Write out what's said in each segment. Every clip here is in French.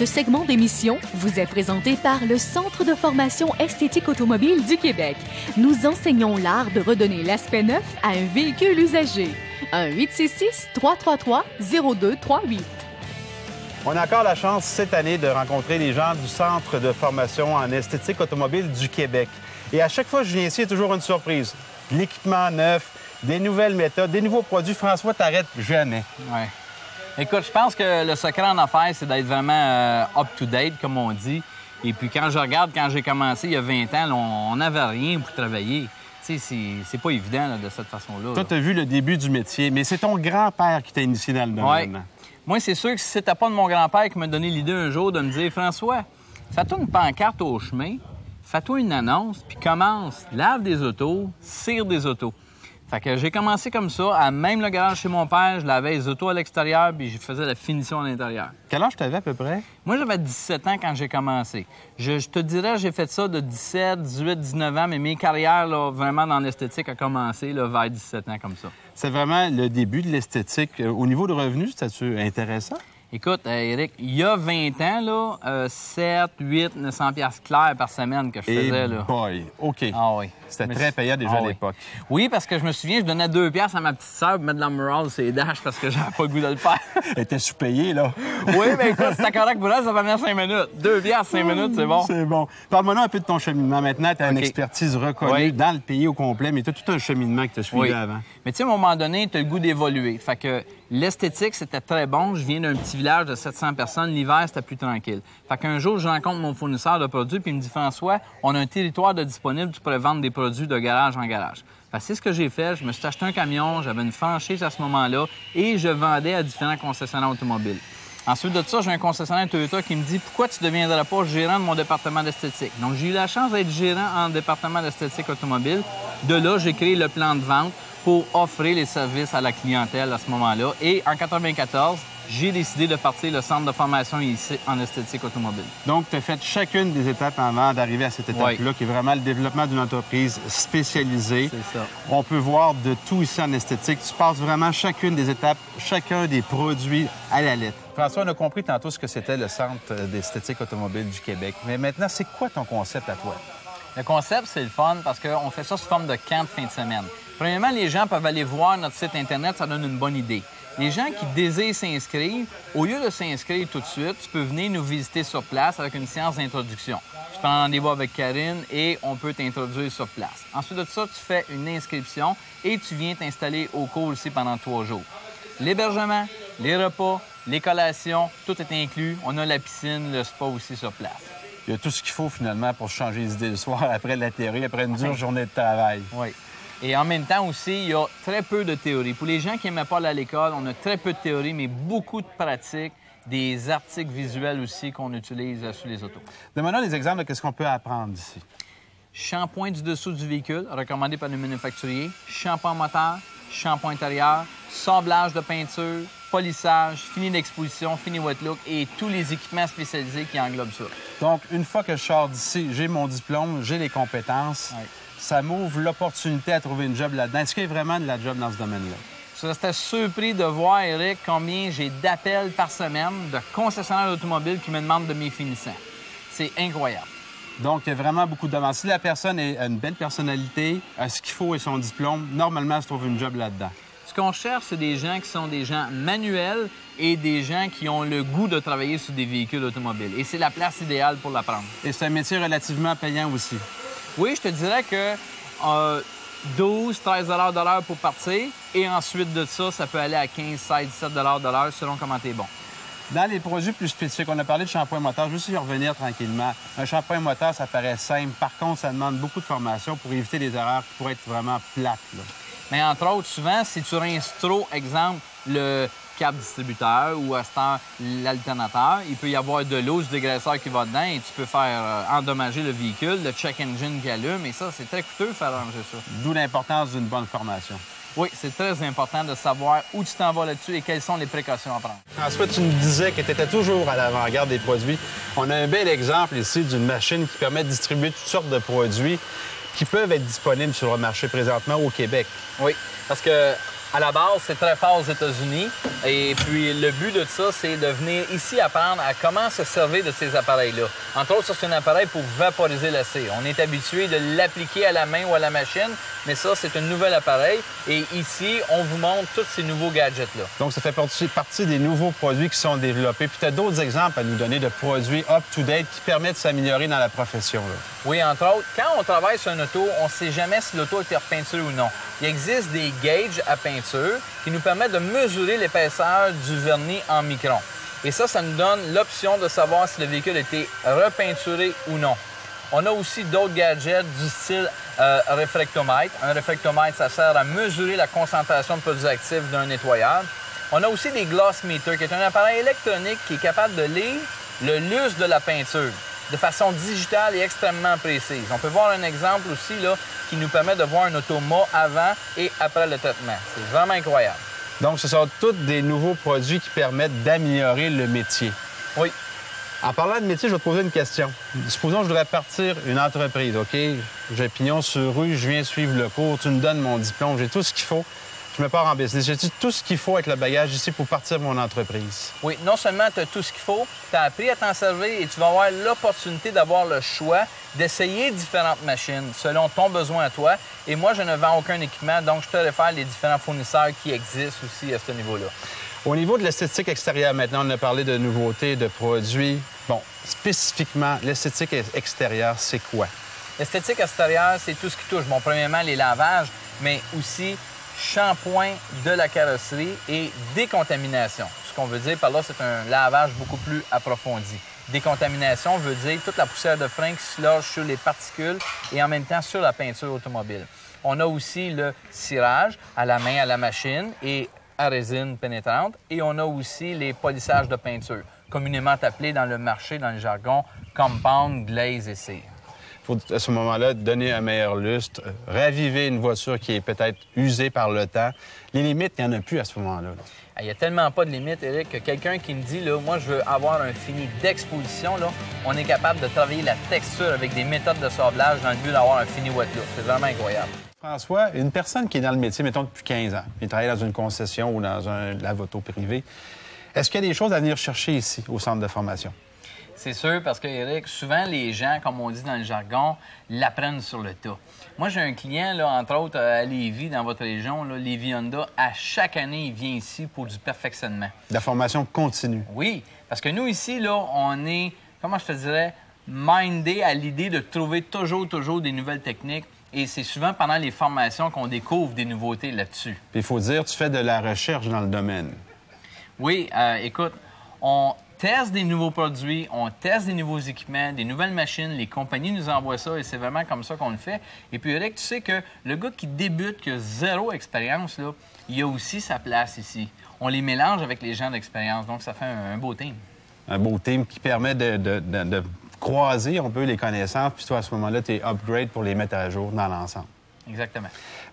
Ce segment d'émission vous est présenté par le Centre de formation esthétique automobile du Québec. Nous enseignons l'art de redonner l'aspect neuf à un véhicule usagé. 1-866-333-0238. On a encore la chance cette année de rencontrer les gens du Centre de formation en esthétique automobile du Québec. Et à chaque fois que je viens ici, il y a toujours une surprise. De l'équipement neuf, des nouvelles méthodes, des nouveaux produits. François, t'arrêtes jamais. Oui. Écoute, je pense que le secret en affaires, c'est d'être vraiment up-to-date, comme on dit. Et puis quand je regarde, quand j'ai commencé il y a 20 ans, là, on n'avait rien pour travailler. Tu sais, c'est pas évident là, de cette façon-là. Toi, tu as vu le début du métier, mais c'est ton grand-père qui t'a initié dans le domaine. Oui. Moi, c'est sûr que si c'était pas de mon grand-père qui m'a donné l'idée un jour de me dire « François, fais-toi une pancarte au chemin, fais-toi une annonce, puis commence, lave des autos, cire des autos. » Fait que j'ai commencé comme ça, à même le garage chez mon père, je lavais les autos à l'extérieur, puis je faisais la finition à l'intérieur. Quel âge t'avais à peu près? Moi, j'avais 17 ans quand j'ai commencé. Je te dirais, j'ai fait ça de 17, 18, 19 ans, mais mes carrières, là, vraiment dans l'esthétique, a commencé là, vers 17 ans comme ça. C'est vraiment le début de l'esthétique. Au niveau de revenus, c'était-tu intéressant? Écoute, Éric, il y a 20 ans, là, 7, 8, 900 piastres clairs par semaine que je faisais. Là. Boy, OK. Ah oui. C'était très payant déjà à l'époque. Oui, parce que je me souviens, je donnais 2 piastres à ma petite sœur pour mettre de la murale sur les dashs parce que j'avais pas le goût de le faire. Elle était sous-payée, là. Oui, mais écoute, c'était correct pour elle, ça va venir 5 minutes. 2 piastres, 5 minutes, c'est bon. C'est bon. Parle-moi un peu de ton cheminement. Maintenant, tu as une expertise reconnue dans le pays au complet, mais tu as tout un cheminement que tu as suivi avant. Mais tu sais, à un moment donné, tu as le goût d'évoluer. Fait que l'esthétique, c'était très bon. Je viens d'un petit village de 700 personnes. L'hiver, c'était plus tranquille. Fait qu'un jour, je rencontre mon fournisseur de produits, puis il me dit « François, on a un territoire de disponible, tu pourrais vendre des produits de garage en garage. » C'est ce que j'ai fait. Je me suis acheté un camion, j'avais une franchise à ce moment-là et je vendais à différents concessionnaires automobiles. Ensuite de ça, j'ai un concessionnaire Toyota qui me dit « Pourquoi tu ne deviendrais pas gérant de mon département d'esthétique? » Donc, j'ai eu la chance d'être gérant en département d'esthétique automobile. De là, j'ai créé le plan de vente pour offrir les services à la clientèle à ce moment-là. Et en 1994, j'ai décidé de partir le centre de formation ici en esthétique automobile. Donc, tu as fait chacune des étapes avant d'arriver à cette étape-là, qui est vraiment le développement d'une entreprise spécialisée. C'est ça. On peut voir de tout ici en esthétique. Tu passes vraiment chacune des étapes, chacun des produits à la lettre. François, on a compris tantôt ce que c'était le Centre d'esthétique automobile du Québec. Mais maintenant, c'est quoi ton concept à toi? Le concept, c'est le fun parce qu'on fait ça sous forme de camp de fin de semaine. Premièrement, les gens peuvent aller voir notre site Internet, ça donne une bonne idée. Les gens qui désirent s'inscrire, au lieu de s'inscrire tout de suite, tu peux venir nous visiter sur place avec une séance d'introduction. Tu prends rendez-vous avec Karine et on peut t'introduire sur place. Ensuite de ça, tu fais une inscription et tu viens t'installer au cours ici pendant 3 jours. L'hébergement, les repas, les collations, tout est inclus. On a la piscine, le spa aussi sur place. Il y a tout ce qu'il faut finalement pour changer les idées le soir après la théorie, après une dure journée de travail. Oui. Et en même temps aussi, il y a très peu de théorie. Pour les gens qui n'aimaient pas aller à l'école, on a très peu de théorie, mais beaucoup de pratique, des articles visuels aussi qu'on utilise sur les autos. Donne-moi des exemples de ce qu'on peut apprendre ici. Shampoing du dessous du véhicule, recommandé par le manufacturier. Shampoing moteur, shampoing intérieur, sablage de peinture, polissage, fini d'exposition, fini wet look et tous les équipements spécialisés qui englobent ça. Donc, une fois que je sors d'ici, j'ai mon diplôme, j'ai les compétences, ça m'ouvre l'opportunité à trouver une job là-dedans. Est-ce qu'il y a vraiment de la job dans ce domaine-là? Je restais surpris de voir, Éric, combien j'ai d'appels par semaine de concessionnaires d'automobiles qui me demandent de mes finissants. C'est incroyable. Donc, il y a vraiment beaucoup de demandes. Si la personne a une belle personnalité, a ce qu'il faut et son diplôme, normalement, elle se trouve une job là-dedans. Ce qu'on cherche, c'est des gens qui sont des gens manuels et des gens qui ont le goût de travailler sur des véhicules automobiles. Et c'est la place idéale pour l'apprendre. Et c'est un métier relativement payant aussi. Oui, je te dirais que 12-13 $ de l'heure pour partir. Et ensuite de ça, ça peut aller à 15-17 $ de l'heure selon comment tu es bon. Dans les produits plus spécifiques, on a parlé de shampoing moteur. Je veux juste y revenir tranquillement. Un shampoing moteur, ça paraît simple. Par contre, ça demande beaucoup de formation pour éviter des erreurs qui pourraient être vraiment plates. Là. Mais entre autres, souvent, si tu rinces trop, exemple, le câble distributeur ou à ce temps, l'alternateur, il peut y avoir de l'eau, du dégraisseur qui va dedans et tu peux faire endommager le véhicule, le check engine qui allume. Et ça, c'est très coûteux de faire ranger ça. D'où l'importance d'une bonne formation. Oui, c'est très important de savoir où tu t'en vas là-dessus et quelles sont les précautions à prendre. François, tu nous disais que tu étais toujours à l'avant-garde des produits. On a un bel exemple ici d'une machine qui permet de distribuer toutes sortes de produits qui peuvent être disponibles sur le marché présentement au Québec. Oui, parce que À la base, c'est très fort aux États-Unis. Et puis, le but de ça, c'est de venir ici apprendre à comment se servir de ces appareils-là. Entre autres, ça, c'est un appareil pour vaporiser l'acier. On est habitué de l'appliquer à la main ou à la machine, mais ça, c'est un nouvel appareil. Et ici, on vous montre tous ces nouveaux gadgets-là. Donc, ça fait partie des nouveaux produits qui sont développés. Puis, tu as d'autres exemples à nous donner de produits up-to-date qui permettent de s'améliorer dans la profession, là. Oui, entre autres, quand on travaille sur une auto, on ne sait jamais si l'auto a été repeinturée ou non. Il existe des gauges à peinture qui nous permettent de mesurer l'épaisseur du vernis en microns. Et ça nous donne l'option de savoir si le véhicule a été repeinturé ou non. On a aussi d'autres gadgets du style réfractomètre. Un réfractomètre, ça sert à mesurer la concentration de produits actifs d'un nettoyage. On a aussi des gloss meters, qui est un appareil électronique qui est capable de lire le lustre de la peinture de façon digitale et extrêmement précise. On peut voir un exemple aussi là, qui nous permet de voir un automa avant et après le traitement. C'est vraiment incroyable. Donc, ce sont tous des nouveaux produits qui permettent d'améliorer le métier. Oui. En parlant de métier, je vais te poser une question. Supposons que je voudrais partir une entreprise, OK? J'ai pignon sur rue, je viens suivre le cours, tu me donnes mon diplôme, j'ai tout ce qu'il faut. Je me pars en business. J'ai tout ce qu'il faut avec le bagage ici pour partir mon entreprise. Oui, non seulement tu as tout ce qu'il faut, tu as appris à t'en servir et tu vas avoir l'opportunité d'avoir le choix d'essayer différentes machines selon ton besoin à toi. Et moi, je ne vends aucun équipement, donc je te réfère les différents fournisseurs qui existent aussi à ce niveau-là. Au niveau de l'esthétique extérieure, maintenant, on a parlé de nouveautés, de produits. Bon, spécifiquement, l'esthétique extérieure, c'est quoi? L'esthétique extérieure, c'est tout ce qui touche, bon, premièrement, les lavages, mais aussi shampoing de la carrosserie et décontamination. Ce qu'on veut dire par là, c'est un lavage beaucoup plus approfondi. Décontamination veut dire toute la poussière de frein qui se loge sur les particules et en même temps sur la peinture automobile. On a aussi le cirage à la main, à la machine et à résine pénétrante. Et on a aussi les polissages de peinture, communément appelés dans le marché, dans le jargon, compound, glaze et cire. Il faut, à ce moment-là, donner un meilleur lustre, raviver une voiture qui est peut-être usée par le temps. Les limites, il n'y en a plus à ce moment-là. Il n'y a tellement pas de limites, Éric, que quelqu'un qui me dit, là, moi, je veux avoir un fini d'exposition, là, on est capable de travailler la texture avec des méthodes de sablage dans le but d'avoir un fini wet look. C'est vraiment incroyable. François, une personne qui est dans le métier, mettons, depuis 15 ans, il travaille dans une concession ou dans un lave-auto privé, est-ce qu'il y a des choses à venir chercher ici, au centre de formation? C'est sûr, parce que, Éric, souvent, les gens, comme on dit dans le jargon, l'apprennent sur le tas. Moi, j'ai un client, là, entre autres, à Lévis, dans votre région, là, Lévis Honda. À chaque année, il vient ici pour du perfectionnement. De la formation continue. Oui, parce que nous, ici, là, on est, comment je te dirais, mindé à l'idée de trouver toujours des nouvelles techniques. Et c'est souvent pendant les formations qu'on découvre des nouveautés là-dessus. Puis il faut dire, tu fais de la recherche dans le domaine. Oui, écoute, on teste des nouveaux produits, on teste des nouveaux équipements, des nouvelles machines. Les compagnies nous envoient ça et c'est vraiment comme ça qu'on le fait. Et puis, Éric, tu sais que le gars qui débute, qui a zéro expérience, là, il a aussi sa place ici. On les mélange avec les gens d'expérience, donc ça fait un beau team. Un beau team qui permet de croiser un peu les connaissances, puis toi, à ce moment-là, tu es upgrade pour les mettre à jour dans l'ensemble. Exactement.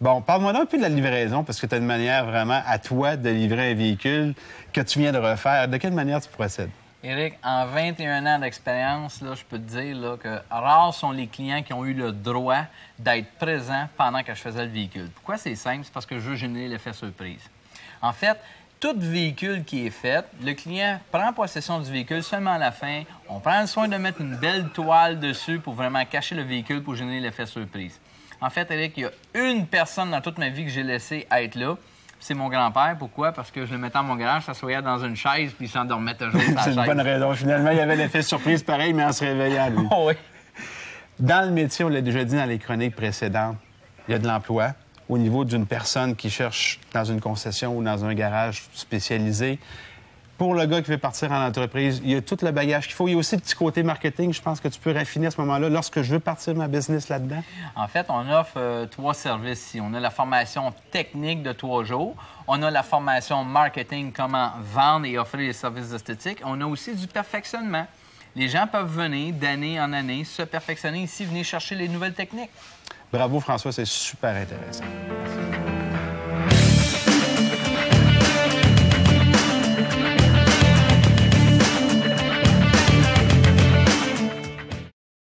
Bon, parle-moi un peu de la livraison, parce que tu as une manière vraiment à toi de livrer un véhicule que tu viens de refaire. De quelle manière tu procèdes? Éric, en 21 ans d'expérience, là, je peux te dire là, que rares sont les clients qui ont eu le droit d'être présents pendant que je faisais le véhicule. Pourquoi c'est simple? C'est parce que je veux générer l'effet surprise. En fait, tout véhicule qui est fait, le client prend possession du véhicule seulement à la fin. On prend le soin de mettre une belle toile dessus pour vraiment cacher le véhicule pour générer l'effet surprise. En fait, Éric, il y a une personne dans toute ma vie que j'ai laissé être là. C'est mon grand-père. Pourquoi? Parce que je le mettais dans mon garage, s'assoyait dans une chaise, puis il s'endormait toujours dans la chaise. C'est une bonne raison. Finalement, il y avait l'effet surprise pareil, mais en se réveillant, lui. Oh, oui. Dans le métier, on l'a déjà dit dans les chroniques précédentes, il y a de l'emploi. Au niveau d'une personne qui cherche dans une concession ou dans un garage spécialisé. Pour le gars qui veut partir en entreprise, il y a tout le bagage qu'il faut. Il y a aussi le petit côté marketing, je pense que tu peux raffiner à ce moment-là lorsque je veux partir ma business là-dedans. En fait, on offre 3 services ici. On a la formation technique de 3 jours. On a la formation marketing, comment vendre et offrir les services esthétiques. On a aussi du perfectionnement. Les gens peuvent venir d'année en année se perfectionner ici, venir chercher les nouvelles techniques. Bravo, François, c'est super intéressant.